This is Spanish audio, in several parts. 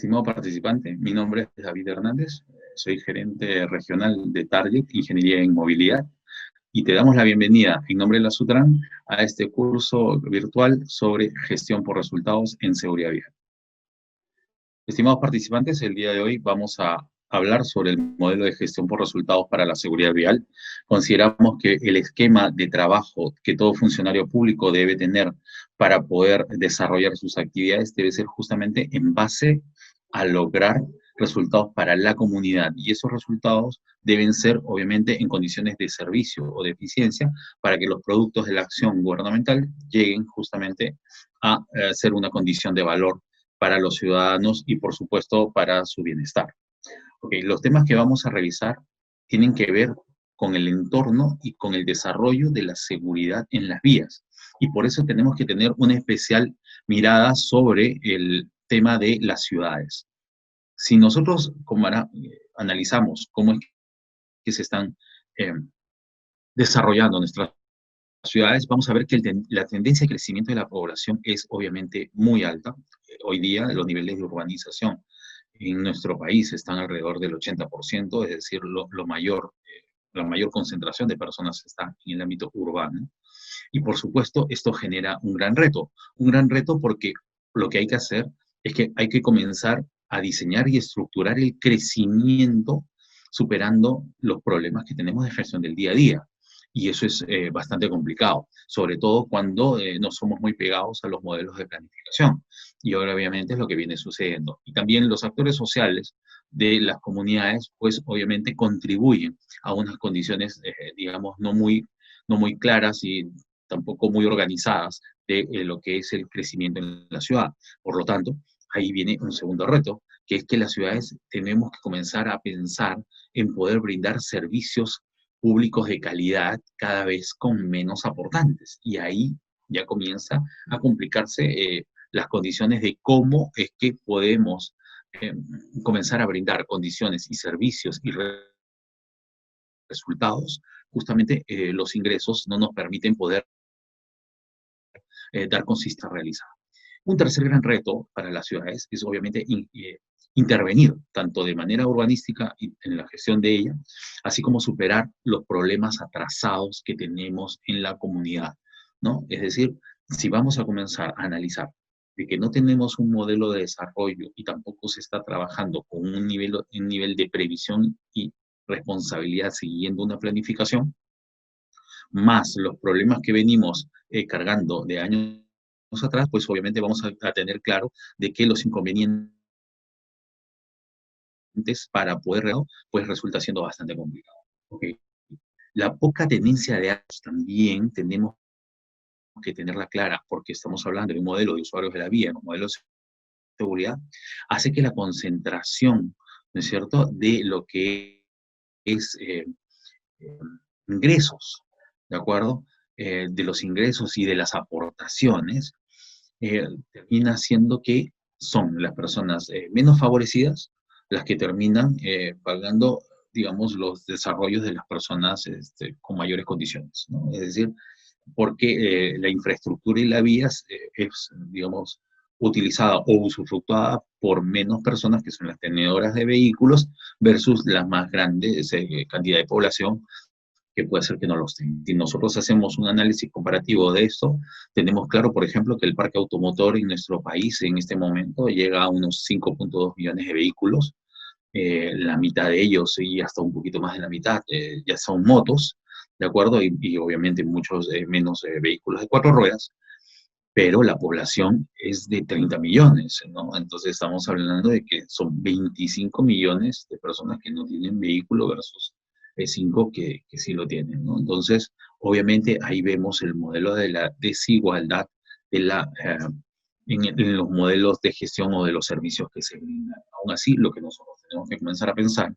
Estimado participante, mi nombre es David Hernández, soy gerente regional de Target Ingeniería en Movilidad y te damos la bienvenida en nombre de la Sutran a este curso virtual sobre gestión por resultados en seguridad vial. Estimados participantes, el día de hoy vamos a hablar sobre el modelo de gestión por resultados para la seguridad vial. Consideramos que el esquema de trabajo que todo funcionario público debe tener para poder desarrollar sus actividades debe ser justamente en base a lograr resultados para la comunidad. Y esos resultados deben ser, obviamente, en condiciones de servicio o de eficiencia para que los productos de la acción gubernamental lleguen justamente a ser una condición de valor para los ciudadanos y, por supuesto, para su bienestar. Okay, los temas que vamos a revisar tienen que ver con el entorno y con el desarrollo de la seguridad en las vías. Y por eso tenemos que tener una especial mirada sobre el tema de las ciudades. Si nosotros analizamos cómo es que se están desarrollando nuestras ciudades, vamos a ver que la tendencia de crecimiento de la población es obviamente muy alta. Hoy día los niveles de urbanización en nuestro país están alrededor del 80%, es decir, la mayor concentración de personas está en el ámbito urbano. Y por supuesto, esto genera un gran reto porque lo que hay que hacer es que hay que comenzar a diseñar y estructurar el crecimiento superando los problemas que tenemos de gestión del día a día. Y eso es bastante complicado, sobre todo cuando no somos muy pegados a los modelos de planificación. Y ahora obviamente es lo que viene sucediendo. Y también los actores sociales de las comunidades, pues obviamente contribuyen a unas condiciones, digamos, no muy claras y tampoco muy organizadas de lo que es el crecimiento en la ciudad. Por lo tanto, ahí viene un segundo reto, que es que las ciudades tenemos que comenzar a pensar en poder brindar servicios públicos de calidad cada vez con menos aportantes. Y ahí ya comienza a complicarse las condiciones de cómo es que podemos comenzar a brindar condiciones y servicios y resultados. Justamente los ingresos no nos permiten poder dar consistencia realizada. Un tercer gran reto para las ciudades es obviamente intervenir tanto de manera urbanística y en la gestión de ella, así como superar los problemas atrasados que tenemos en la comunidad, ¿no? Es decir, si vamos a comenzar a analizar de que no tenemos un modelo de desarrollo y tampoco se está trabajando con un nivel de previsión y responsabilidad siguiendo una planificación, más los problemas que venimos cargando de años atrás, pues obviamente vamos a tener claro de que los inconvenientes para poder, pues resulta siendo bastante complicado. Okay. La poca tenencia de datos también tenemos que tenerla clara, porque estamos hablando de un modelo de usuarios de la vía, un modelo de seguridad, hace que la concentración, ¿no es cierto?, de lo que es ingresos, ¿de acuerdo? De los ingresos y de las aportaciones, termina siendo que son las personas menos favorecidas las que terminan pagando, digamos, los desarrollos de las personas con mayores condiciones, ¿no? Es decir, porque la infraestructura y la vías es, digamos, utilizada o usufructuada por menos personas que son las tenedoras de vehículos versus la más grande cantidad de población que puede ser que no los tengan. Si nosotros hacemos un análisis comparativo de esto, tenemos claro, por ejemplo, que el parque automotor en nuestro país en este momento llega a unos 5.2 millones de vehículos. La mitad de ellos y hasta un poquito más de la mitad ya son motos, ¿de acuerdo? Y obviamente muchos menos vehículos de 4 ruedas, pero la población es de 30 millones, ¿no? Entonces estamos hablando de que son 25 millones de personas que no tienen vehículo versus 5 que sí lo tienen, ¿no? Entonces, obviamente ahí vemos el modelo de la desigualdad de en los modelos de gestión o de los servicios que se brindan. Aún así, lo que nosotros tenemos que comenzar a pensar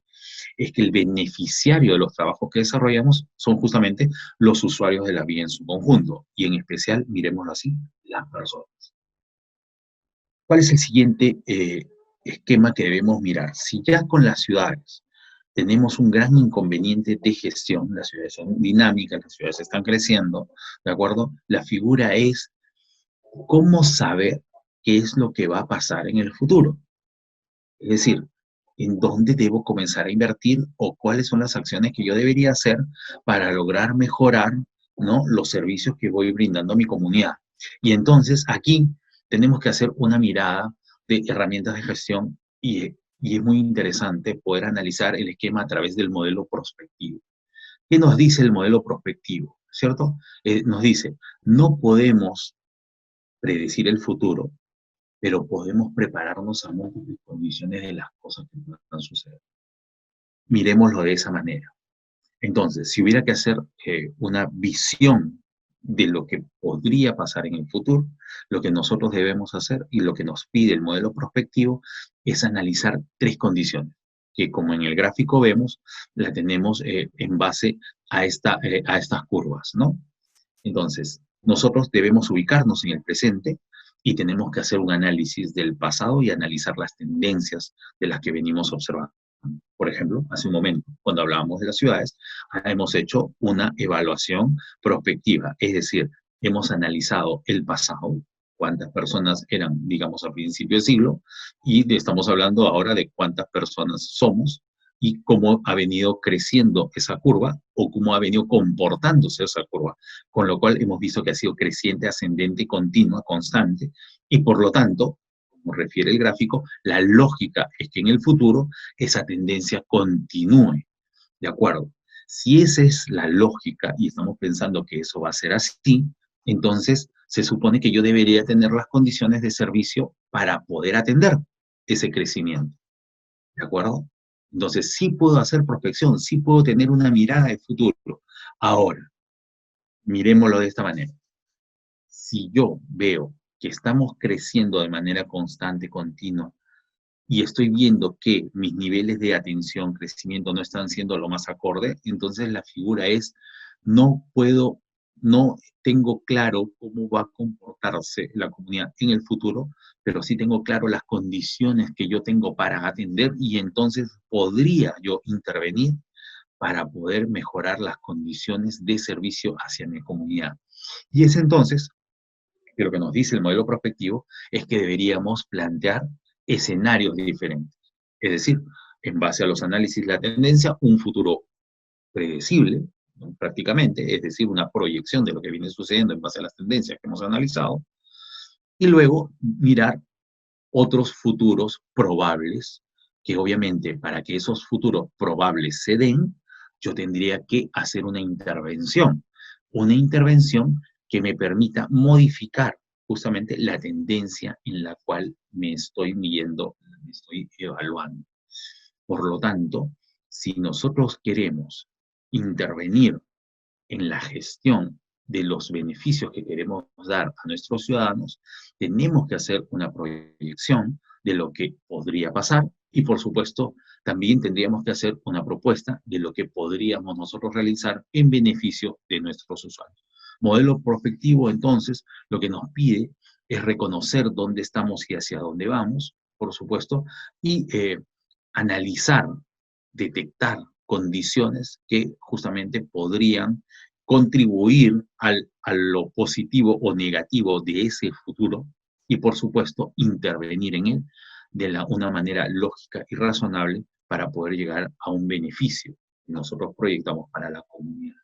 es que el beneficiario de los trabajos que desarrollamos son justamente los usuarios de la vía en su conjunto, y en especial, miremoslo así, las personas. ¿Cuál es el siguiente esquema que debemos mirar? Si ya con las ciudades tenemos un gran inconveniente de gestión, las ciudades son dinámicas, las ciudades están creciendo, ¿de acuerdo? La figura es cómo saber qué es lo que va a pasar en el futuro. Es decir, en dónde debo comenzar a invertir o cuáles son las acciones que yo debería hacer para lograr mejorar, ¿no?, los servicios que voy brindando a mi comunidad. Y entonces aquí tenemos que hacer una mirada de herramientas de gestión y es muy interesante poder analizar el esquema a través del modelo prospectivo. ¿Qué nos dice el modelo prospectivo? ¿Cierto? Nos dice, no podemos predecir el futuro, pero podemos prepararnos a múltiples condiciones de las cosas que puedan suceder. Miremoslo de esa manera. Entonces, si hubiera que hacer una visión de lo que podría pasar en el futuro, lo que nosotros debemos hacer y lo que nos pide el modelo prospectivo es analizar tres condiciones, que como en el gráfico vemos, la tenemos en base a estas curvas, ¿no? Entonces, nosotros debemos ubicarnos en el presente y tenemos que hacer un análisis del pasado y analizar las tendencias de las que venimos observando. Por ejemplo, hace un momento, cuando hablábamos de las ciudades, hemos hecho una evaluación prospectiva, es decir, hemos analizado el pasado, cuántas personas eran, digamos, a principio de siglo, y estamos hablando ahora de cuántas personas somos y cómo ha venido creciendo esa curva o cómo ha venido comportándose esa curva, con lo cual hemos visto que ha sido creciente, ascendente, continua, constante, y por lo tanto, como refiere el gráfico, la lógica es que en el futuro esa tendencia continúe, ¿de acuerdo? Si esa es la lógica y estamos pensando que eso va a ser así, entonces se supone que yo debería tener las condiciones de servicio para poder atender ese crecimiento, ¿de acuerdo? Entonces sí puedo hacer prospección, sí puedo tener una mirada de futuro. Ahora, miremoslo de esta manera. Si yo veo que estamos creciendo de manera constante, continua, y estoy viendo que mis niveles de atención, crecimiento no están siendo lo más acorde, entonces la figura es, no puedo, no tengo claro cómo va a comportarse la comunidad en el futuro, pero sí tengo claro las condiciones que yo tengo para atender y entonces podría yo intervenir para poder mejorar las condiciones de servicio hacia mi comunidad. Y es entonces que lo que nos dice el modelo prospectivo es que deberíamos plantear escenarios diferentes. Es decir, en base a los análisis de la tendencia, un futuro predecible, ¿no?, prácticamente, es decir, una proyección de lo que viene sucediendo en base a las tendencias que hemos analizado, y luego mirar otros futuros probables, que obviamente para que esos futuros probables se den, yo tendría que hacer una intervención que me permita modificar justamente la tendencia en la cual me estoy midiendo, me estoy evaluando. Por lo tanto, si nosotros queremos intervenir en la gestión de los beneficios que queremos dar a nuestros ciudadanos, tenemos que hacer una proyección de lo que podría pasar y, por supuesto, también tendríamos que hacer una propuesta de lo que podríamos nosotros realizar en beneficio de nuestros usuarios. Modelo prospectivo, entonces, lo que nos pide es reconocer dónde estamos y hacia dónde vamos, por supuesto, y analizar, detectar condiciones que justamente podrían contribuir a lo positivo o negativo de ese futuro y, por supuesto, intervenir en él de una manera lógica y razonable para poder llegar a un beneficio que nosotros proyectamos para la comunidad.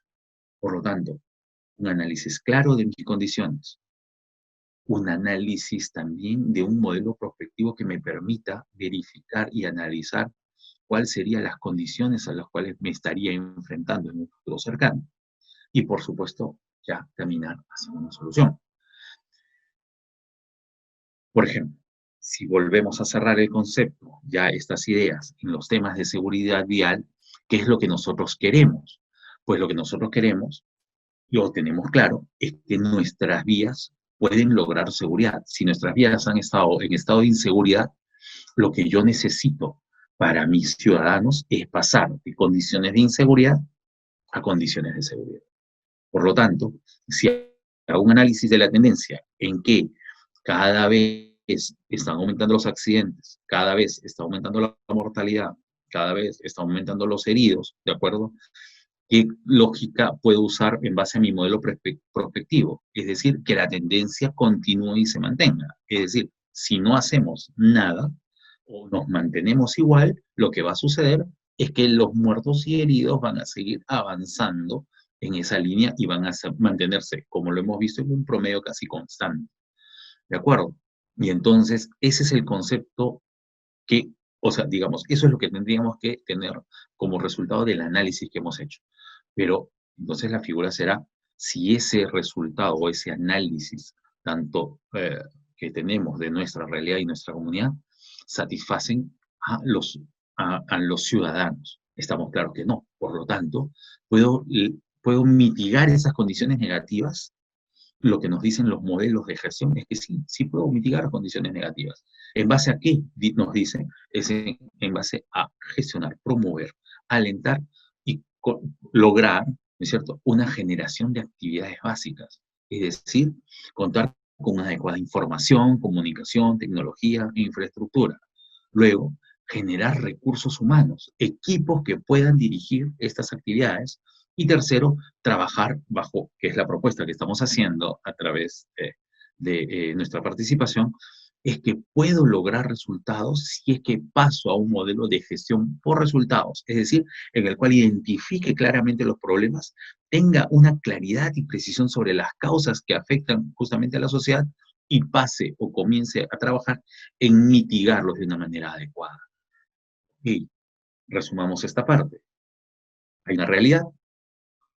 Por lo tanto, un análisis claro de mis condiciones, un análisis también de un modelo prospectivo que me permita verificar y analizar cuáles serían las condiciones a las cuales me estaría enfrentando en un futuro cercano. Y por supuesto, ya caminar hacia una solución. Por ejemplo, si volvemos a cerrar el concepto, ya estas ideas en los temas de seguridad vial, ¿qué es lo que nosotros queremos? Pues lo que nosotros queremos, lo tenemos claro, es que nuestras vías pueden lograr seguridad. Si nuestras vías han estado en estado de inseguridad, lo que yo necesito para mis ciudadanos es pasar de condiciones de inseguridad a condiciones de seguridad. Por lo tanto, si hago un análisis de la tendencia en que cada vez están aumentando los accidentes, cada vez está aumentando la mortalidad, cada vez está aumentando los heridos, ¿de acuerdo? ¿Qué lógica puedo usar en base a mi modelo prospectivo? Es decir, que la tendencia continúe y se mantenga. Es decir, si no hacemos nada, o nos mantenemos igual, lo que va a suceder es que los muertos y heridos van a seguir avanzando en esa línea y van a mantenerse, como lo hemos visto, en un promedio casi constante. ¿De acuerdo? Y entonces, ese es el concepto que, o sea, digamos, eso es lo que tendríamos que tener como resultado del análisis que hemos hecho. Pero entonces la figura será si ese resultado o ese análisis, tanto que tenemos de nuestra realidad y nuestra comunidad, satisfacen a a los ciudadanos. Estamos claros que no. Por lo tanto, puedo mitigar esas condiciones negativas. Lo que nos dicen los modelos de gestión es que sí, sí puedo mitigar condiciones negativas. ¿En base a qué? Nos dicen, es en base a gestionar, promover, alentar y lograr, ¿no es cierto?, una generación de actividades básicas. Es decir, contar con una adecuada información, comunicación, tecnología e infraestructura. Luego, generar recursos humanos, equipos que puedan dirigir estas actividades. Y tercero, trabajar bajo, que es la propuesta que estamos haciendo a través de nuestra participación, es que puedo lograr resultados si es que paso a un modelo de gestión por resultados, es decir, en el cual identifique claramente los problemas, tenga una claridad y precisión sobre las causas que afectan justamente a la sociedad y pase o comience a trabajar en mitigarlos de una manera adecuada. Y resumamos esta parte. Hay una realidad,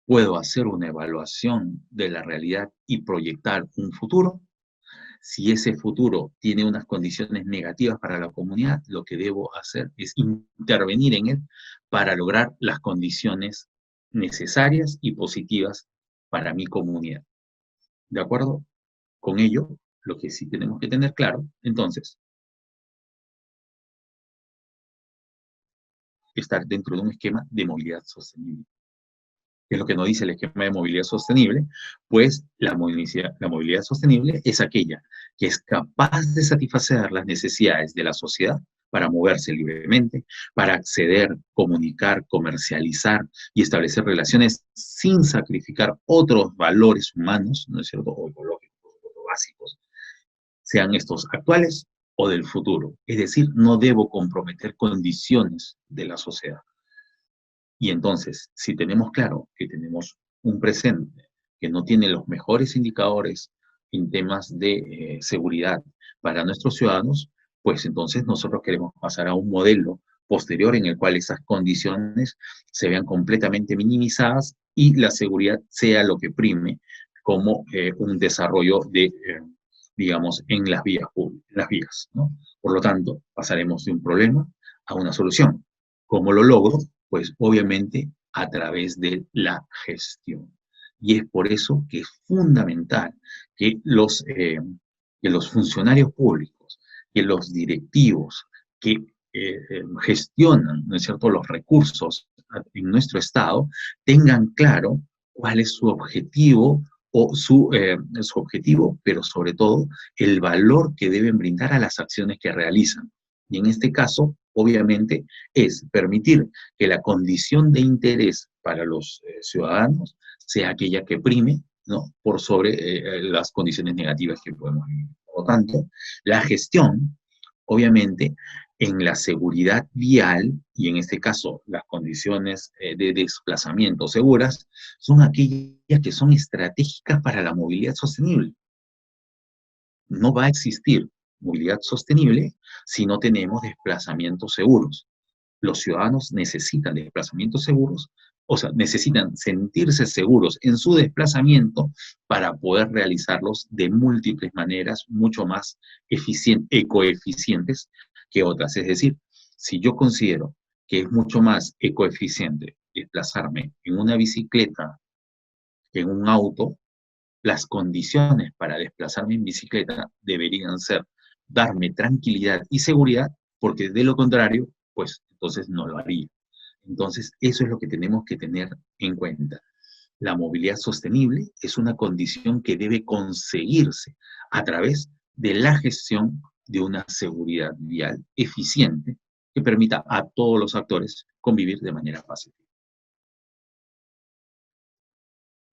puedo hacer una evaluación de la realidad y proyectar un futuro. Si ese futuro tiene unas condiciones negativas para la comunidad, lo que debo hacer es intervenir en él para lograr las condiciones necesarias y positivas para mi comunidad. ¿De acuerdo? Con ello, lo que sí tenemos que tener claro, entonces, estar dentro de un esquema de movilidad sostenible. ¿Qué es lo que nos dice el esquema de movilidad sostenible? Pues la movilidad sostenible es aquella que es capaz de satisfacer las necesidades de la sociedad para moverse libremente, para acceder, comunicar, comercializar y establecer relaciones sin sacrificar otros valores humanos, ¿no es cierto?, o ecológicos, o básicos, sean estos actuales o del futuro. Es decir, no debo comprometer condiciones de la sociedad. Y entonces, si tenemos claro que tenemos un presente que no tiene los mejores indicadores en temas de seguridad para nuestros ciudadanos, pues entonces nosotros queremos pasar a un modelo posterior en el cual esas condiciones se vean completamente minimizadas y la seguridad sea lo que prime como un desarrollo de, digamos, en las vías públicas, las vías, ¿no? Por lo tanto, pasaremos de un problema a una solución. ¿Cómo lo logro? Pues obviamente a través de la gestión. Y es por eso que es fundamental que los funcionarios públicos, que los directivos, que gestionan, ¿no es cierto?, los recursos en nuestro Estado, tengan claro cuál es su objetivo o su objetivo, pero sobre todo el valor que deben brindar a las acciones que realizan. Y en este caso, obviamente, es permitir que la condición de interés para los ciudadanos sea aquella que prime, ¿no?, por sobre las condiciones negativas que podemos vivir. Por lo tanto, la gestión, obviamente, en la seguridad vial, y en este caso las condiciones de desplazamiento seguras, son aquellas que son estratégicas para la movilidad sostenible. No va a existir movilidad sostenible si no tenemos desplazamientos seguros. Los ciudadanos necesitan desplazamientos seguros, o sea, necesitan sentirse seguros en su desplazamiento para poder realizarlos de múltiples maneras, mucho más ecoeficientes que otras. Es decir, si yo considero que es mucho más ecoeficiente desplazarme en una bicicleta que en un auto, las condiciones para desplazarme en bicicleta deberían ser darme tranquilidad y seguridad, porque de lo contrario, pues entonces no lo haría. Entonces, eso es lo que tenemos que tener en cuenta. La movilidad sostenible es una condición que debe conseguirse a través de la gestión de una seguridad vial eficiente que permita a todos los actores convivir de manera pacífica.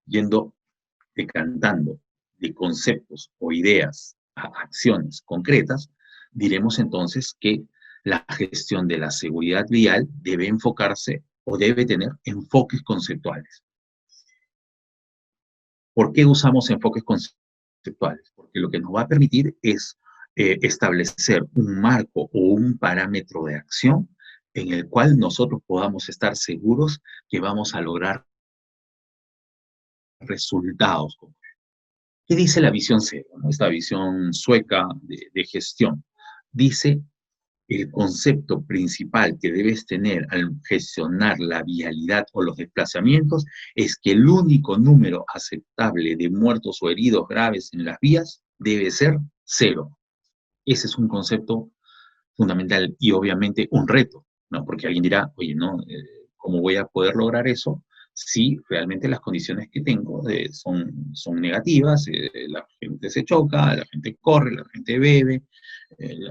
Yendo decantando de conceptos o ideas a acciones concretas, diremos entonces que La gestión de la seguridad vial debe enfocarse o debe tener enfoques conceptuales. ¿Por qué usamos enfoques conceptuales? Porque lo que nos va a permitir es establecer un marco o un parámetro de acción en el cual nosotros podamos estar seguros que vamos a lograr resultados. ¿Qué dice la visión cero? ¿No? Esta visión sueca de gestión. Dice el concepto principal que debes tener al gestionar la vialidad o los desplazamientos es que el único número aceptable de muertos o heridos graves en las vías debe ser cero. Ese es un concepto fundamental y obviamente un reto, ¿no? Porque alguien dirá, oye, ¿no? ¿Cómo voy a poder lograr eso si realmente las condiciones que tengo son negativas? La gente se choca, la gente corre, la gente bebe,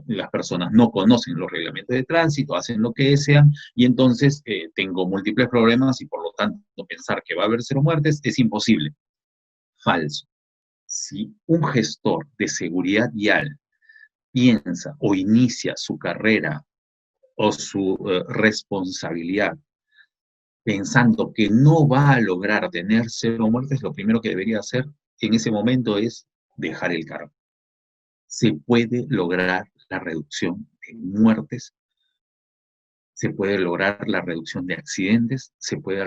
las personas no conocen los reglamentos de tránsito, hacen lo que desean y entonces tengo múltiples problemas y por lo tanto pensar que va a haber cero muertes es imposible. Falso. Si un gestor de seguridad vial piensa o inicia su carrera o su responsabilidad pensando que no va a lograr tener cero muertes, lo primero que debería hacer en ese momento es dejar el cargo. Se puede lograr la reducción de muertes, se puede lograr la reducción de accidentes, se puede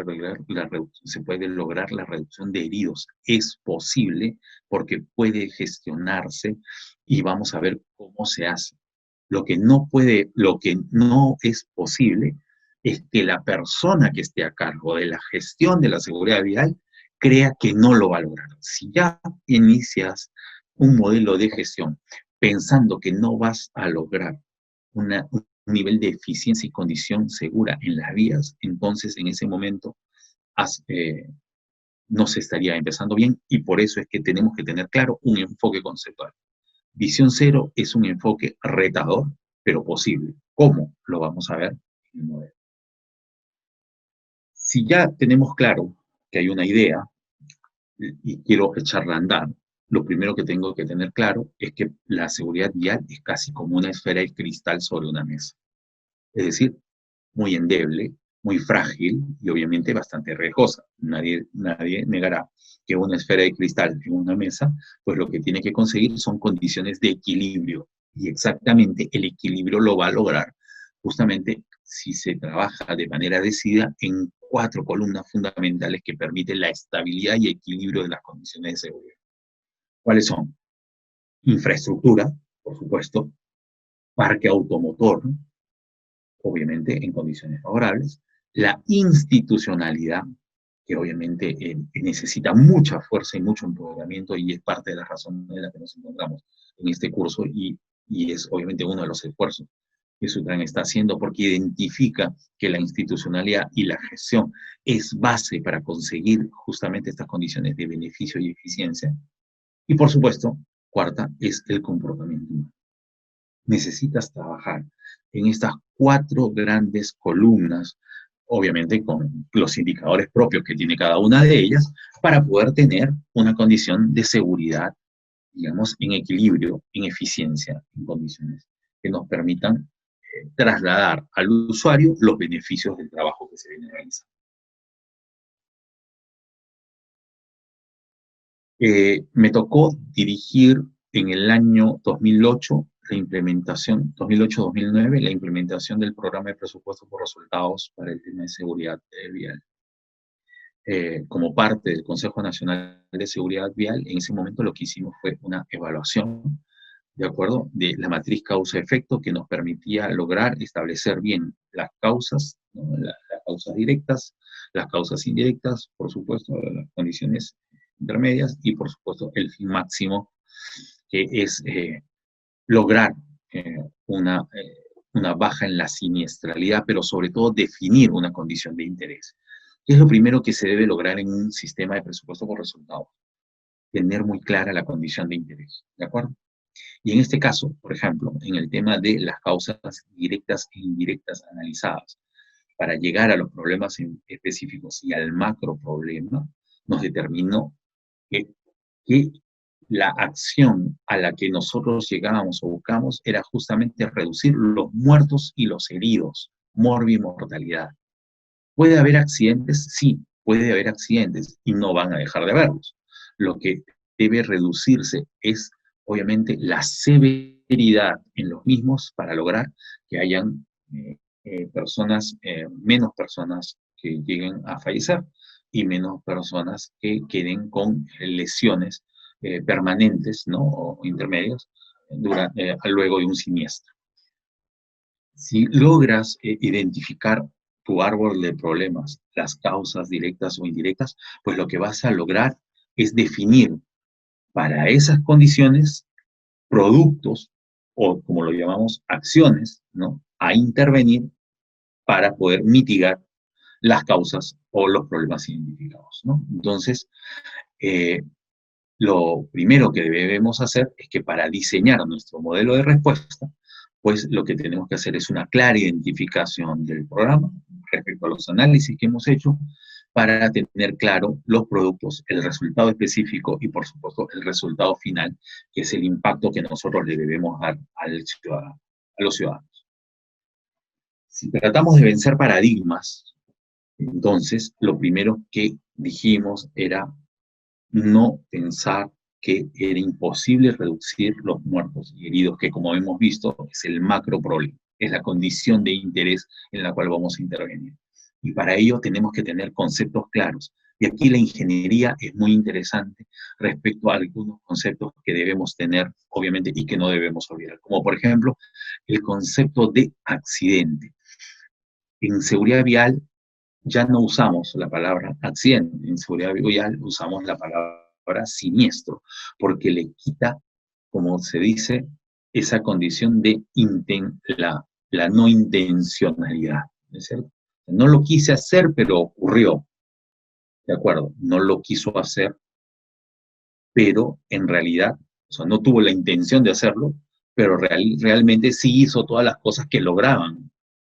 lograr la reducción de heridos. Es posible porque puede gestionarse y vamos a ver cómo se hace. Lo que no es posible es que la persona que esté a cargo de la gestión de la seguridad vial crea que no lo va a lograr. Si ya inicias un modelo de gestión pensando que no vas a lograr un nivel de eficiencia y condición segura en las vías, entonces en ese momento no se estaría empezando bien y por eso es que tenemos que tener claro un enfoque conceptual. Visión cero es un enfoque retador, pero posible. ¿Cómo? Lo vamos a ver en el modelo. Si ya tenemos claro que hay una idea y quiero echarla a andar, lo primero que tengo que tener claro es que la seguridad vial es casi como una esfera de cristal sobre una mesa. Es decir, muy endeble, muy frágil y obviamente bastante riesgosa. Nadie negará que una esfera de cristal en una mesa, pues lo que tiene que conseguir son condiciones de equilibrio. Y exactamente el equilibrio lo va a lograr justamente si se trabaja de manera decidida en 4 columnas fundamentales que permiten la estabilidad y equilibrio de las condiciones de seguridad. ¿Cuáles son? Infraestructura, por supuesto, parque automotor, obviamente en condiciones favorables, la institucionalidad, que obviamente necesita mucha fuerza y mucho empoderamiento y es parte de la razón de la que nos encontramos en este curso y es obviamente uno de los esfuerzos que Sutran está haciendo porque identifica que la institucionalidad y la gestión es base para conseguir justamente estas condiciones de beneficio y eficiencia. Y por supuesto, cuarta, es el comportamiento humano. Necesitas trabajar en estas 4 grandes columnas, obviamente con los indicadores propios que tiene cada una de ellas, para poder tener una condición de seguridad, digamos, en equilibrio, en eficiencia, en condiciones que nos permitan trasladar al usuario los beneficios del trabajo que se viene realizando. Me tocó dirigir en el año 2008 la implementación, 2008-2009, la implementación del programa de presupuesto por resultados para el tema de seguridad vial. Como parte del Consejo Nacional de Seguridad Vial, en ese momento lo que hicimos fue una evaluación, ¿de acuerdo?, de la matriz causa-efecto que nos permitía lograr establecer bien las causas, ¿no?, las causas directas, las causas indirectas, por supuesto, las condiciones intermedias y, por supuesto, el fin máximo, que es lograr una baja en la siniestralidad, pero sobre todo definir una condición de interés. ¿Qué es lo primero que se debe lograr en un sistema de presupuesto por resultados? Tener muy clara la condición de interés, ¿de acuerdo? Y en este caso, por ejemplo, en el tema de las causas directas e indirectas analizadas, para llegar a los problemas específicos y al macro problema, nos determinó que la acción a la que nosotros llegábamos o buscamos era justamente reducir los muertos y los heridos, mortalidad. ¿Puede haber accidentes? Sí, puede haber accidentes y no van a dejar de haberlos. Lo que debe reducirse es, obviamente, la severidad en los mismos para lograr que hayan menos personas que lleguen a fallecer y menos personas que queden con lesiones permanentes, ¿no? O intermedios luego de un siniestro. Si logras identificar tu árbol de problemas, las causas directas o indirectas, pues lo que vas a lograr es definir para esas condiciones productos o, como lo llamamos, acciones, ¿no? A intervenir para poder mitigar las causas o los problemas identificados, ¿no? Entonces, eh, lo primero que debemos hacer es que para diseñar nuestro modelo de respuesta, pues lo que tenemos que hacer es una clara identificación del programa respecto a los análisis que hemos hecho para tener claro los productos, el resultado específico y, por supuesto, el resultado final, que es el impacto que nosotros le debemos dar al ciudadano, a los ciudadanos. Si tratamos de vencer paradigmas, entonces lo primero que dijimos era no pensar que era imposible reducir los muertos y heridos, que como hemos visto es el macro problema, es la condición de interés en la cual vamos a intervenir. Y para ello tenemos que tener conceptos claros. Y aquí la ingeniería es muy interesante respecto a algunos conceptos que debemos tener, obviamente, y que no debemos olvidar, como por ejemplo el concepto de accidente. En seguridad vial ya no usamos la palabra accidente, en seguridad vial usamos la palabra siniestro, porque le quita, como se dice, esa condición de la no intencionalidad, ¿no es cierto? No lo quise hacer, pero ocurrió, ¿de acuerdo? No lo quiso hacer, pero en realidad, o sea, no tuvo la intención de hacerlo, pero realmente sí hizo todas las cosas que lograban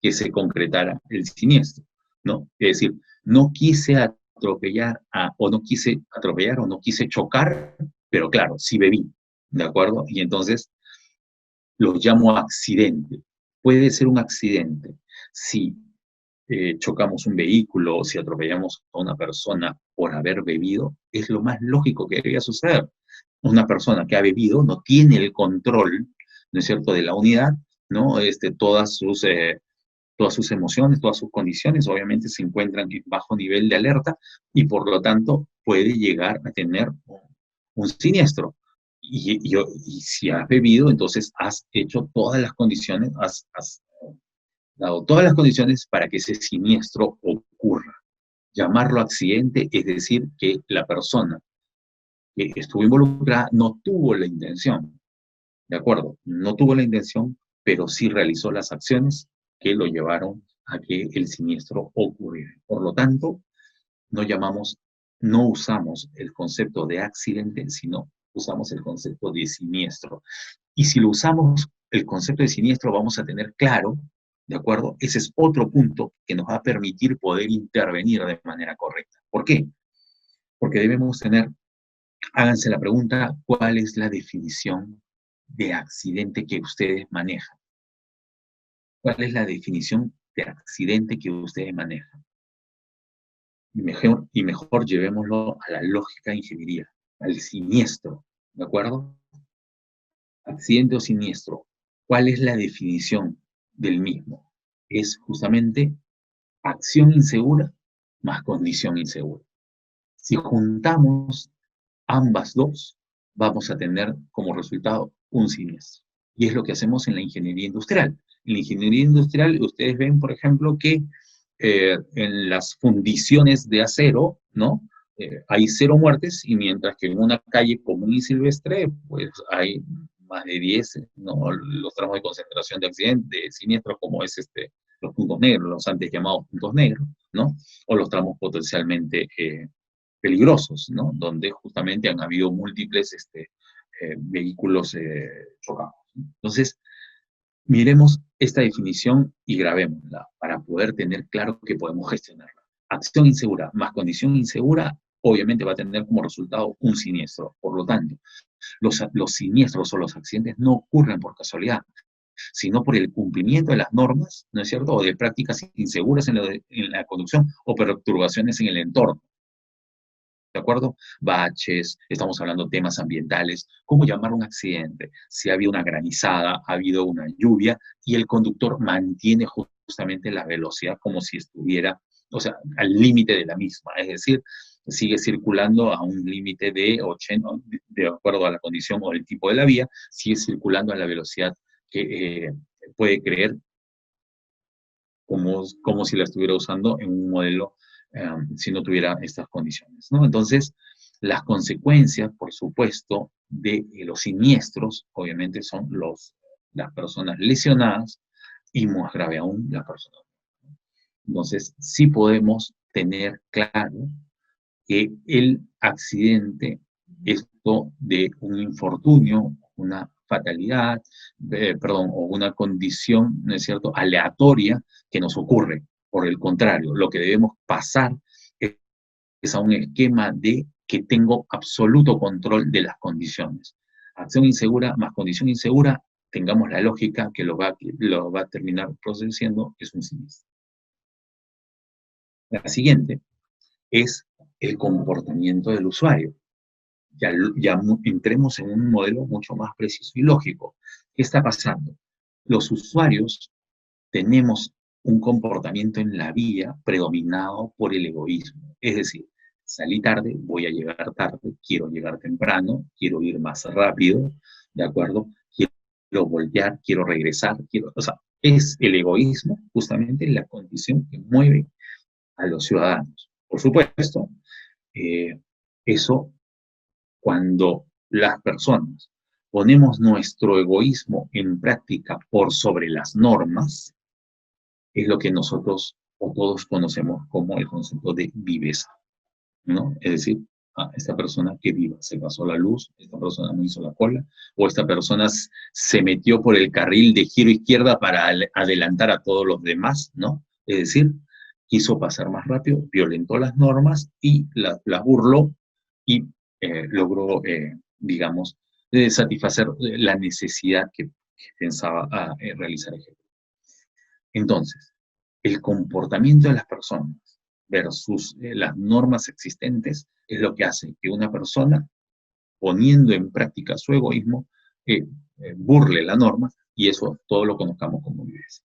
que se concretara el siniestro, ¿no? Es decir, no quise atropellar o no quise atropellar o no quise chocar, pero claro, sí bebí, ¿de acuerdo? Y entonces los llamo accidente. Puede ser un accidente si chocamos un vehículo o si atropellamos a una persona por haber bebido, es lo más lógico que debería suceder. Una persona que ha bebido no tiene el control, ¿no es cierto?, de la unidad, ¿no? Todas sus emociones, todas sus condiciones, obviamente se encuentran en bajo nivel de alerta y por lo tanto puede llegar a tener un siniestro. Y si has bebido, entonces has hecho todas las condiciones, has dado todas las condiciones para que ese siniestro ocurra. Llamarlo accidente es decir que la persona que estuvo involucrada no tuvo la intención, ¿de acuerdo? No tuvo la intención, pero sí realizó las acciones que lo llevaron a que el siniestro ocurriera. Por lo tanto, no usamos el concepto de accidente, sino usamos el concepto de siniestro. Y si lo usamos, el concepto de siniestro, vamos a tener claro, ¿de acuerdo? Ese es otro punto que nos va a permitir poder intervenir de manera correcta. ¿Por qué? Porque debemos tener, háganse la pregunta, ¿cuál es la definición de accidente que ustedes manejan? ¿Cuál es la definición de accidente que ustedes manejan? Y mejor llevémoslo a la lógica de ingeniería, al siniestro, ¿de acuerdo? Accidente o siniestro. ¿Cuál es la definición del mismo? Es justamente acción insegura más condición insegura. Si juntamos ambas dos, vamos a tener como resultado un siniestro. Y es lo que hacemos en la ingeniería industrial. En la ingeniería industrial, ustedes ven, por ejemplo, que en las fundiciones de acero, ¿no? Hay 0 muertes, y mientras que en una calle común y silvestre, pues hay más de 10, ¿no? Los tramos de concentración de accidentes, de siniestros, como es los puntos negros, los antes llamados puntos negros, ¿no? O los tramos potencialmente peligrosos, ¿no? Donde justamente han habido múltiples vehículos chocados. Entonces, miremos esta definición y grabémosla para poder tener claro que podemos gestionarla. Acción insegura más condición insegura obviamente va a tener como resultado un siniestro. Por lo tanto, los siniestros o los accidentes no ocurren por casualidad, sino por el cumplimiento de las normas, ¿no es cierto?, o de prácticas inseguras en la conducción o perturbaciones en el entorno. ¿De acuerdo? Baches, estamos hablando de temas ambientales, cómo llamar un accidente, si ha habido una granizada, ha habido una lluvia y el conductor mantiene justamente la velocidad como si estuviera, o sea, al límite de la misma, es decir, sigue circulando a un límite de 80, de acuerdo a la condición o el tipo de la vía, sigue circulando a la velocidad que puede creer como si la estuviera usando en un modelo si no tuviera estas condiciones, ¿no? Entonces, las consecuencias, por supuesto, de los siniestros, obviamente, son las personas lesionadas y, más grave aún, las personas. Entonces, sí podemos tener claro que el accidente, esto de un infortunio, una fatalidad, perdón, o una condición, ¿no es cierto?, aleatoria que nos ocurre. Por el contrario, lo que debemos pasar es a un esquema de que tengo absoluto control de las condiciones. Acción insegura más condición insegura, tengamos la lógica que lo va a terminar produciendo, es un siniestro. La siguiente es el comportamiento del usuario. Ya entremos en un modelo mucho más preciso y lógico. ¿Qué está pasando? Los usuarios tenemos un comportamiento en la vía predominado por el egoísmo. Es decir, salí tarde, voy a llegar tarde, quiero llegar temprano, quiero ir más rápido, ¿de acuerdo? Quiero voltear, quiero regresar, o sea, es el egoísmo justamente la condición que mueve a los ciudadanos. Por supuesto, eso cuando las personas ponemos nuestro egoísmo en práctica por sobre las normas, es lo que nosotros o todos conocemos como el concepto de viveza, ¿no? Es decir, esta persona que viva, se pasó la luz, esta persona no hizo la cola, o esta persona se metió por el carril de giro izquierda para adelantar a todos los demás, ¿no? Es decir, quiso pasar más rápido, violentó las normas y las burló y logró, digamos, satisfacer la necesidad que pensaba realizar. Entonces, el comportamiento de las personas versus las normas existentes es lo que hace que una persona, poniendo en práctica su egoísmo, burle la norma y eso todo lo conozcamos como viveza.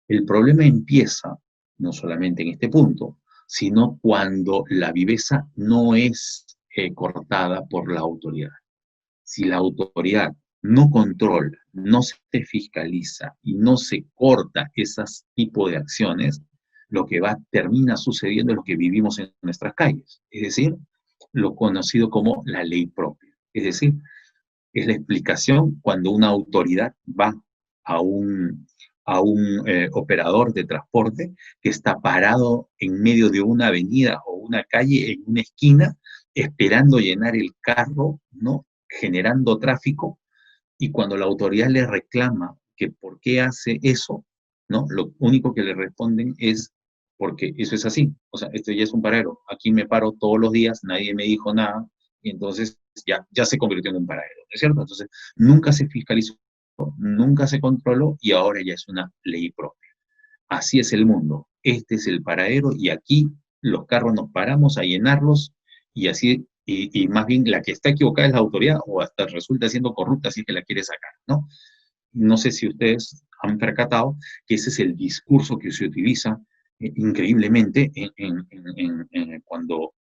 El problema empieza no solamente en este punto, sino cuando la viveza no es cortada por la autoridad. Si la autoridad no controla, no se fiscaliza y no se corta esos tipos de acciones, lo que termina sucediendo es lo que vivimos en nuestras calles, es decir, lo conocido como la ley propia. Es decir, es la explicación cuando una autoridad va a un operador de transporte que está parado en medio de una avenida o una calle en una esquina esperando llenar el carro, ¿no?, generando tráfico, y cuando la autoridad le reclama que por qué hace eso, ¿no?, lo único que le responden es porque eso es así, o sea, esto ya es un paradero, aquí me paro todos los días, nadie me dijo nada, y entonces ya se convirtió en un paradero, ¿no es cierto? Entonces, nunca se fiscalizó, nunca se controló, y ahora ya es una ley propia. Así es el mundo, este es el paradero, y aquí los carros nos paramos a llenarlos, y así, y más bien la que está equivocada es la autoridad, o hasta resulta siendo corrupta si es que la quiere sacar, ¿no? No sé si ustedes han percatado que ese es el discurso que se utiliza increíblemente cuando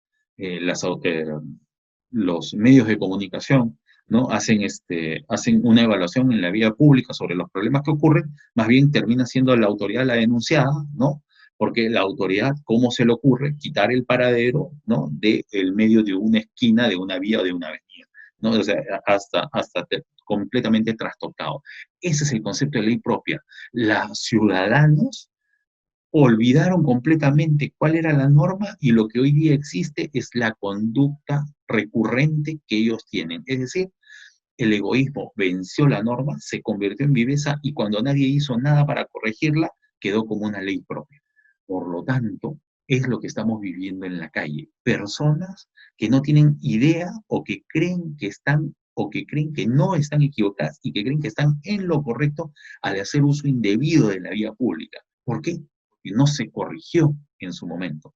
los medios de comunicación, ¿no?, hacen una evaluación en la vía pública sobre los problemas que ocurren, más bien termina siendo la autoridad la denunciada, ¿no? Porque la autoridad, ¿cómo se le ocurre quitar el paradero, ¿no?, del medio de una esquina, de una vía o de una avenida, ¿no? O sea, hasta completamente trastocado. Ese es el concepto de ley propia. Los ciudadanos olvidaron completamente cuál era la norma y lo que hoy día existe es la conducta recurrente que ellos tienen. Es decir, el egoísmo venció la norma, se convirtió en viveza y cuando nadie hizo nada para corregirla, quedó como una ley propia. Por lo tanto, es lo que estamos viviendo en la calle. Personas que no tienen idea o que creen que están o que creen que no están equivocadas y que creen que están en lo correcto al hacer uso indebido de la vía pública. ¿Por qué? Porque no se corrigió en su momento.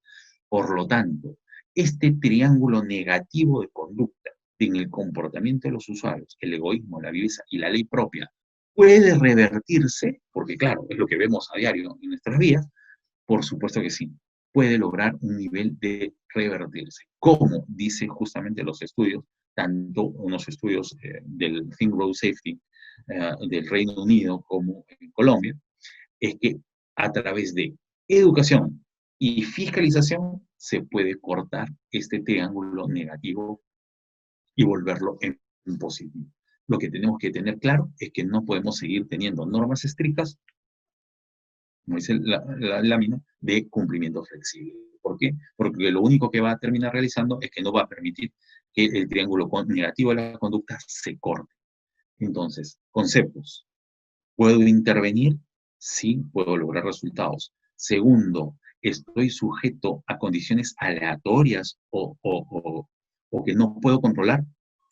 Por lo tanto, este triángulo negativo de conducta en el comportamiento de los usuarios, el egoísmo, la viveza y la ley propia, puede revertirse, porque claro, es lo que vemos a diario en nuestras vidas, por supuesto que sí, puede lograr un nivel de revertirse. Como dice justamente los estudios, tanto unos estudios del Think Road Safety del Reino Unido como en Colombia, es que a través de educación y fiscalización se puede cortar este triángulo negativo y volverlo en positivo. Lo que tenemos que tener claro es que no podemos seguir teniendo normas estrictas, como dice la lámina, de cumplimiento flexible. ¿Por qué? Porque lo único que va a terminar realizando es que no va a permitir que el triángulo negativo de la conducta se corte. Entonces, conceptos. ¿Puedo intervenir? Sí, puedo lograr resultados. Segundo, ¿estoy sujeto a condiciones aleatorias o que no puedo controlar?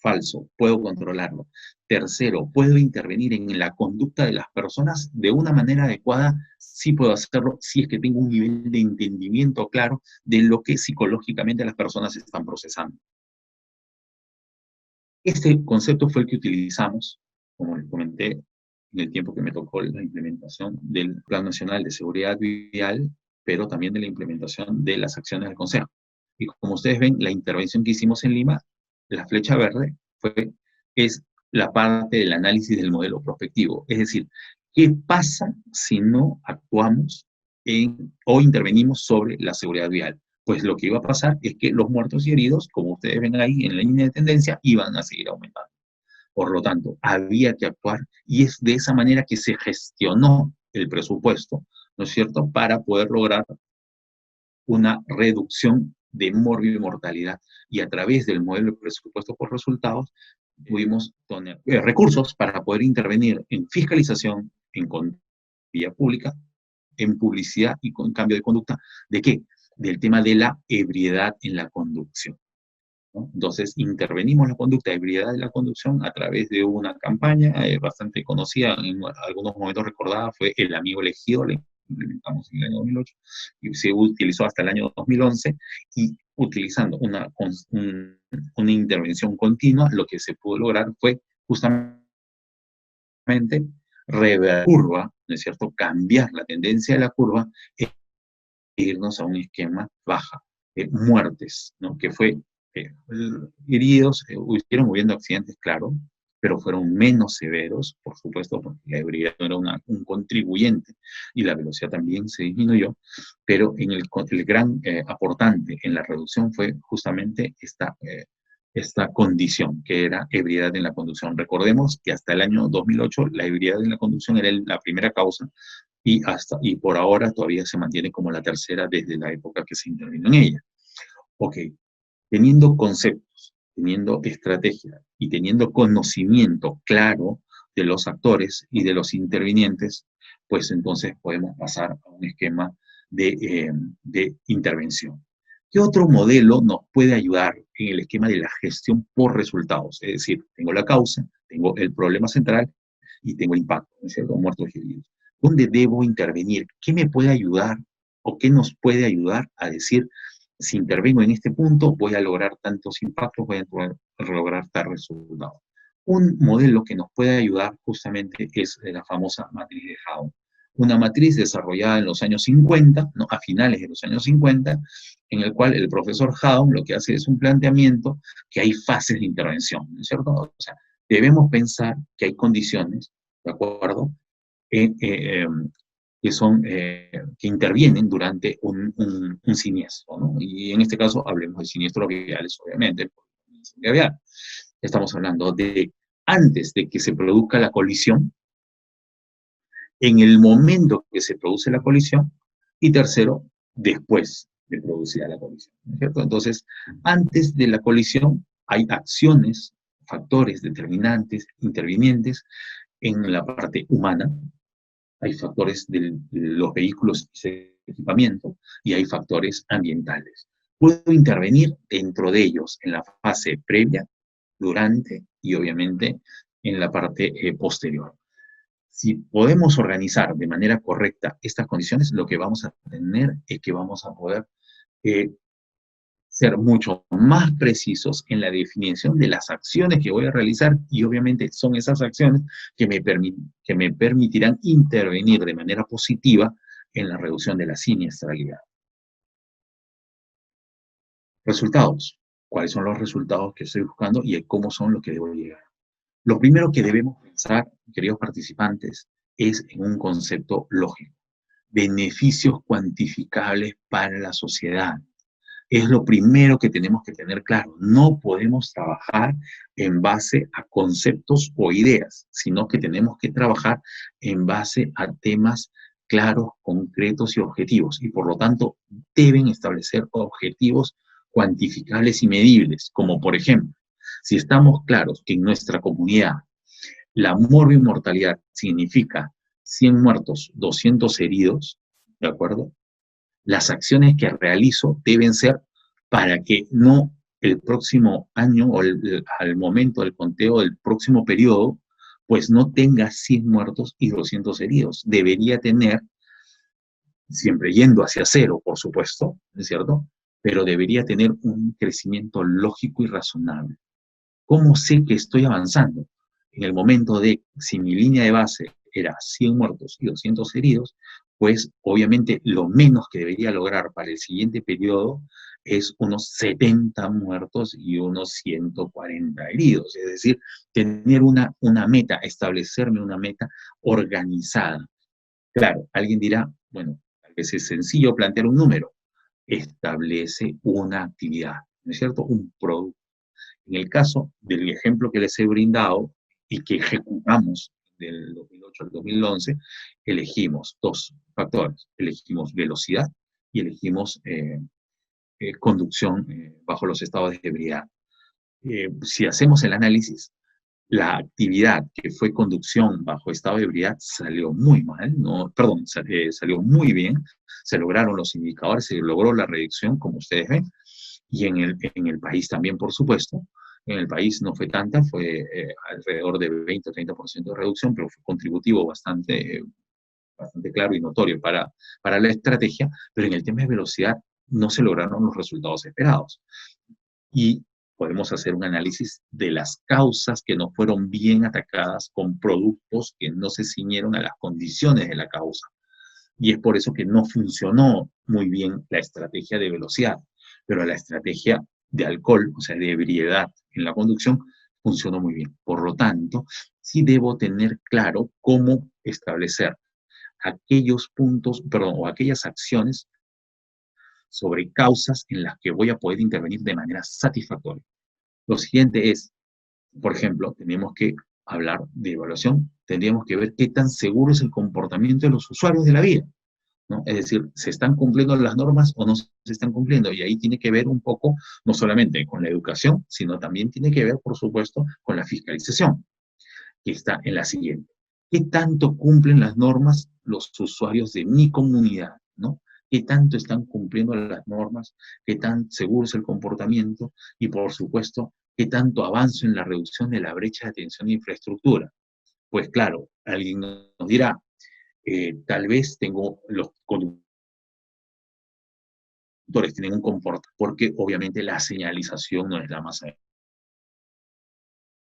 Falso, puedo controlarlo. Tercero, ¿puedo intervenir en la conducta de las personas de una manera adecuada? Sí puedo hacerlo si es que tengo un nivel de entendimiento claro de lo que psicológicamente las personas están procesando. Este concepto fue el que utilizamos, como les comenté, en el tiempo que me tocó la implementación del Plan Nacional de Seguridad Vial, pero también de la implementación de las acciones del Consejo. Y como ustedes ven, la intervención que hicimos en Lima, la flecha verde, es la parte del análisis del modelo prospectivo. Es decir, ¿qué pasa si no actuamos o intervenimos sobre la seguridad vial? Pues lo que iba a pasar es que los muertos y heridos, como ustedes ven ahí en la línea de tendencia, iban a seguir aumentando. Por lo tanto, había que actuar y es de esa manera que se gestionó el presupuesto, ¿no es cierto?, para poder lograr una reducción de mortalidad. Y a través del modelo de presupuesto por resultados, pudimos tener recursos para poder intervenir en fiscalización, en vía pública, en publicidad y con cambio de conducta. ¿De qué? Del tema de la ebriedad en la conducción, ¿no? Entonces, intervenimos la conducta de ebriedad en la conducción a través de una campaña bastante conocida, en algunos momentos recordada, fue El Amigo Elegido, la implementamos en el año 2008, y se utilizó hasta el año 2011, y utilizando una intervención continua, lo que se pudo lograr fue justamente revertir la curva, ¿no es cierto?, cambiar la tendencia de la curva e irnos a un esquema baja. Muertes, ¿no?, que fue heridos, hubieron hubiendo accidentes, claro, pero fueron menos severos, por supuesto, porque la ebriedad no era un contribuyente y la velocidad también se disminuyó, pero el gran aportante en la reducción fue justamente esta condición, que era ebriedad en la conducción. Recordemos que hasta el año 2008 la ebriedad en la conducción era la primera causa y por ahora todavía se mantiene como la tercera desde la época que se intervino en ella. Ok, teniendo conceptos, teniendo estrategia y teniendo conocimiento claro de los actores y de los intervinientes, pues entonces podemos pasar a un esquema de intervención. ¿Qué otro modelo nos puede ayudar en el esquema de la gestión por resultados? Es decir, tengo la causa, tengo el problema central y tengo el impacto, ¿no es cierto?, muertos y heridos. ¿Dónde debo intervenir? ¿Qué me puede ayudar o qué nos puede ayudar a decir, si intervengo en este punto, voy a lograr tantos impactos, voy a lograr tal resultado? Un modelo que nos puede ayudar justamente es la famosa matriz de Howe. Una matriz desarrollada en los años 50, ¿no?, a finales de los años 50, en el cual el profesor Howe lo que hace es un planteamiento que hay fases de intervención, ¿no es cierto? O sea, debemos pensar que hay condiciones, ¿de acuerdo?, que intervienen durante un siniestro, ¿no? Y en este caso hablemos de siniestros viales, obviamente. Estamos hablando de antes de que se produzca la colisión, en el momento que se produce la colisión, y tercero, después de producida la colisión, ¿no es cierto? Entonces, antes de la colisión hay acciones, factores determinantes, intervinientes en la parte humana, hay factores de los vehículos equipamiento y hay factores ambientales. Puedo intervenir dentro de ellos en la fase previa, durante y obviamente en la parte posterior. Si podemos organizar de manera correcta estas condiciones, lo que vamos a tener es que vamos a poder eh, ser mucho más precisos en la definición de las acciones que voy a realizar y obviamente son esas acciones que me permitirán intervenir de manera positiva en la reducción de la siniestralidad. Resultados. ¿Cuáles son los resultados que estoy buscando y cómo son los que debo llegar? Lo primero que debemos pensar, queridos participantes, es en un concepto lógico. Beneficios cuantificables para la sociedad. Es lo primero que tenemos que tener claro. No podemos trabajar en base a conceptos o ideas, sino que tenemos que trabajar en base a temas claros, concretos y objetivos. Y por lo tanto, deben establecer objetivos cuantificables y medibles, como por ejemplo, si estamos claros que en nuestra comunidad la mortalidad significa 100 muertos, 200 heridos, ¿de acuerdo? Las acciones que realizo deben ser para que no el próximo año o al momento del conteo del próximo periodo, pues no tenga 100 muertos y 200 heridos. Debería tener, siempre yendo hacia cero, por supuesto, ¿es cierto? Pero debería tener un crecimiento lógico y razonable. ¿Cómo sé que estoy avanzando? En el momento de, si mi línea de base era 100 muertos y 200 heridos, pues obviamente lo menos que debería lograr para el siguiente periodo es unos 70 muertos y unos 140 heridos. Es decir, tener una meta, establecerme una meta organizada. Claro, alguien dirá, bueno, a veces es sencillo plantear un número. Establece una actividad, ¿no es cierto? Un producto. En el caso del ejemplo que les he brindado y que ejecutamos del 2008 al 2011, elegimos dos factores. Elegimos velocidad y elegimos conducción bajo los estados de ebriedad. Si hacemos el análisis, la actividad que fue conducción bajo estado de ebriedad salió muy mal, no, perdón, salió muy bien, se lograron los indicadores, se logró la reducción, como ustedes ven, y en el país también, por supuesto. En el país no fue tanta, fue alrededor de 20 o 30% de reducción, pero fue contributivo bastante claro y notorio para la estrategia, pero en el tema de velocidad no se lograron los resultados esperados. Y podemos hacer un análisis de las causas que no fueron bien atacadas con productos que no se ciñeron a las condiciones de la causa. Y es por eso que no funcionó muy bien la estrategia de velocidad, pero la estrategia de alcohol, o sea, de ebriedad en la conducción, funcionó muy bien. Por lo tanto, sí debo tener claro cómo establecer aquellos puntos, perdón, o aquellas acciones sobre causas en las que voy a poder intervenir de manera satisfactoria. Lo siguiente es, por ejemplo, tenemos que hablar de evaluación, tendríamos que ver qué tan seguro es el comportamiento de los usuarios de la vía, ¿no? Es decir, ¿se están cumpliendo las normas o no se están cumpliendo? Y ahí tiene que ver un poco, no solamente con la educación, sino también tiene que ver, por supuesto, con la fiscalización, que está en la siguiente. ¿Qué tanto cumplen las normas los usuarios de mi comunidad, ¿no? ¿Qué tanto están cumpliendo las normas? ¿Qué tan seguro es el comportamiento? Y, por supuesto, ¿qué tanto avanzo en la reducción de la brecha de atención e infraestructura? Pues claro, alguien nos dirá, tal vez tengo los conductores tienen un comportamiento, porque obviamente la señalización no es la más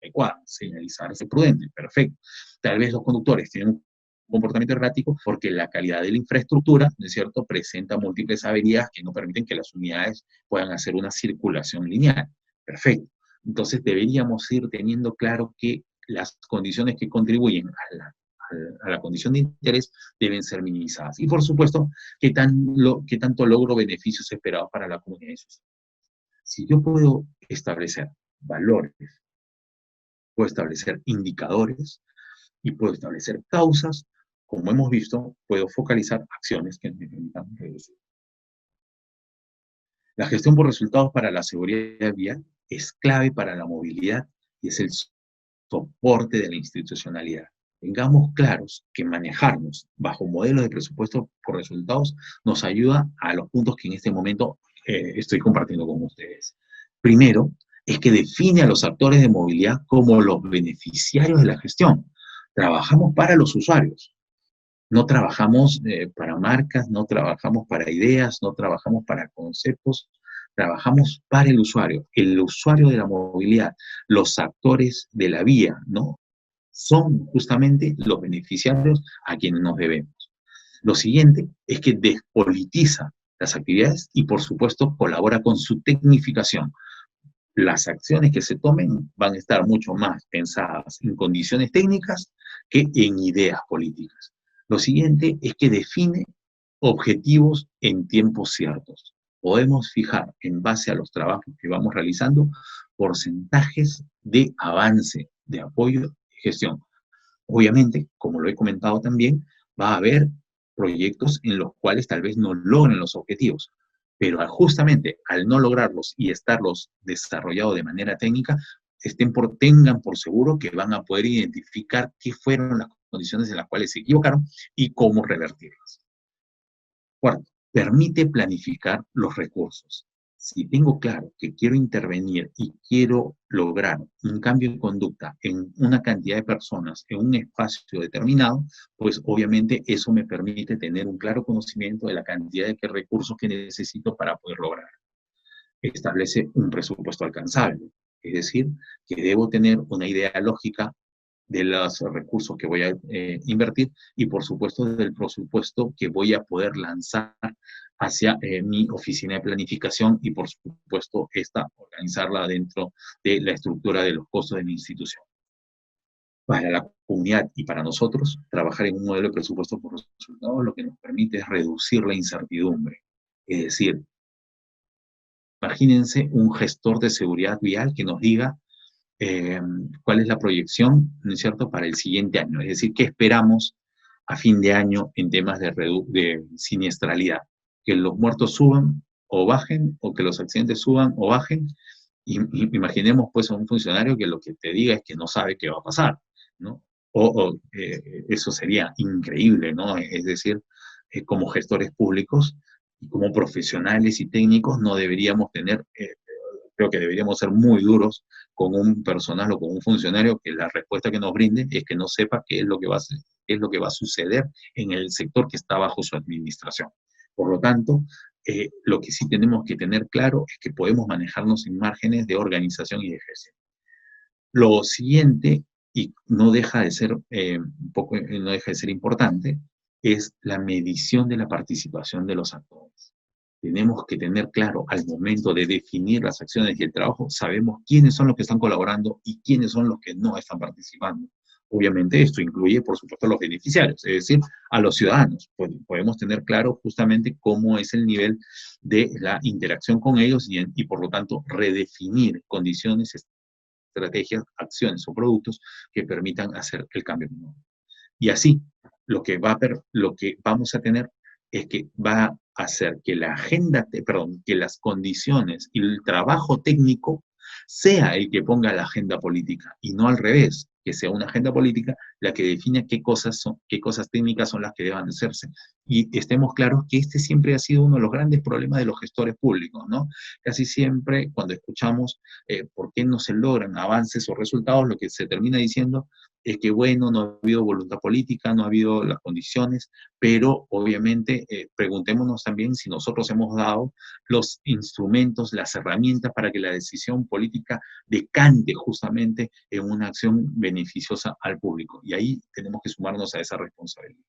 adecuada, señalizarse prudente, perfecto. Tal vez los conductores tienen un comportamiento errático porque la calidad de la infraestructura, ¿no es cierto?, presenta múltiples averías que no permiten que las unidades puedan hacer una circulación lineal. Perfecto. Entonces deberíamos ir teniendo claro que las condiciones que contribuyen a la condición de interés deben ser minimizadas. Y por supuesto, qué tanto logro beneficios esperados para la comunidad. Si yo puedo establecer valores, puedo establecer indicadores y puedo establecer causas, como hemos visto, puedo focalizar acciones que me permitan reducir. La gestión por resultados para la seguridad vial es clave para la movilidad y es el soporte de la institucionalidad. Tengamos claros que manejarnos bajo modelos de presupuesto por resultados nos ayuda a los puntos que en este momento estoy compartiendo con ustedes. Primero, es que define a los actores de movilidad como los beneficiarios de la gestión. Trabajamos para los usuarios, no trabajamos para marcas, no trabajamos para ideas, no trabajamos para conceptos, trabajamos para el usuario de la movilidad, los actores de la vía, ¿no? Son justamente los beneficiarios a quienes nos debemos. Lo siguiente es que despolitiza las actividades y, por supuesto, colabora con su tecnificación. Las acciones que se tomen van a estar mucho más pensadas en condiciones técnicas que en ideas políticas. Lo siguiente es que define objetivos en tiempos ciertos. Podemos fijar, en base a los trabajos que vamos realizando, porcentajes de avance, de apoyo y gestión. Obviamente, como lo he comentado también, va a haber proyectos en los cuales tal vez no logren los objetivos, pero justamente al no lograrlos y estarlos desarrollados de manera técnica, tengan por seguro que van a poder identificar qué fueron las condiciones en las cuales se equivocaron y cómo revertirlas. Cuarto, permite planificar los recursos. Si tengo claro que quiero intervenir y quiero lograr un cambio de conducta en una cantidad de personas en un espacio determinado, pues obviamente eso me permite tener un claro conocimiento de la cantidad de recursos que necesito para poder lograr. Establece un presupuesto alcanzable, es decir, que debo tener una idea lógica de los recursos que voy a invertir y por supuesto del presupuesto que voy a poder lanzar hacia mi oficina de planificación y por supuesto esta organizarla dentro de la estructura de los costos de mi institución. Para la comunidad y para nosotros, trabajar en un modelo de presupuesto por resultados lo que nos permite es reducir la incertidumbre. Es decir, imagínense un gestor de seguridad vial que nos diga cuál es la proyección, ¿no es cierto?, para el siguiente año. Es decir, ¿qué esperamos a fin de año en temas de siniestralidad? Que los muertos suban o bajen, o que los accidentes suban o bajen. Y imaginemos pues a un funcionario que lo que te diga es que no sabe qué va a pasar, ¿no? Eso sería increíble, ¿no? Es decir, como gestores públicos y como profesionales y técnicos no deberíamos tener creo que deberíamos ser muy duros con un personal o con un funcionario que la respuesta que nos brinde es que no sepa qué es lo que va a hacer, qué es lo que va a suceder en el sector que está bajo su administración. Por lo tanto, lo que sí tenemos que tener claro es que podemos manejarnos en márgenes de organización y de gestión. Lo siguiente, y no deja de ser no deja de ser importante, es la medición de la participación de los actores. Tenemos que tener claro al momento de definir las acciones y el trabajo, sabemos quiénes son los que están colaborando y quiénes son los que no están participando. Obviamente esto incluye, por supuesto, a los beneficiarios, es decir, a los ciudadanos. Podemos tener claro justamente cómo es el nivel de la interacción con ellos y por lo tanto, redefinir condiciones, estrategias, acciones o productos que permitan hacer el cambio. Y así, lo que vamos a tener es que va a hacer que la agenda, perdón, que las condiciones y el trabajo técnico sea el que ponga la agenda política y no al revés, que sea una agenda política la que define qué cosas técnicas son las que deban hacerse. Y estemos claros que este siempre ha sido uno de los grandes problemas de los gestores públicos, ¿no? Casi siempre cuando escuchamos por qué no se logran avances o resultados, lo que se termina diciendo es que, bueno, no ha habido voluntad política, no ha habido las condiciones, pero obviamente preguntémonos también si nosotros hemos dado los instrumentos, las herramientas para que la decisión política decante justamente en una acción beneficiosa al público. Y ahí tenemos que sumarnos a esa responsabilidad.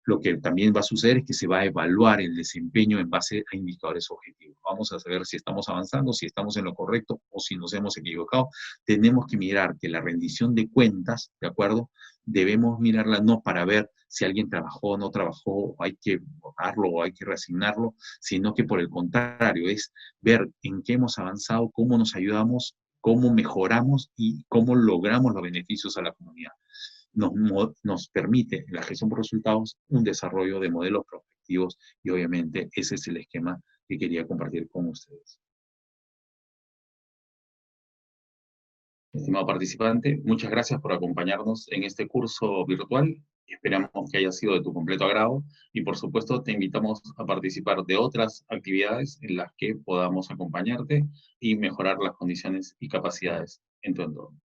Lo que también va a suceder es que se va a evaluar el desempeño en base a indicadores objetivos. Vamos a saber si estamos avanzando, si estamos en lo correcto o si nos hemos equivocado. Tenemos que mirar que la rendición de cuentas, ¿de acuerdo? Debemos mirarla no para ver si alguien trabajó o no trabajó, o hay que votarlo o hay que reasignarlo, sino que por el contrario, es ver en qué hemos avanzado, cómo nos ayudamos, cómo mejoramos y cómo logramos los beneficios a la comunidad. Nos permite la gestión por resultados un desarrollo de modelos prospectivos y obviamente ese es el esquema que quería compartir con ustedes. Estimado participante, muchas gracias por acompañarnos en este curso virtual. Esperamos que haya sido de tu completo agrado y, por supuesto, te invitamos a participar de otras actividades en las que podamos acompañarte y mejorar las condiciones y capacidades en tu entorno.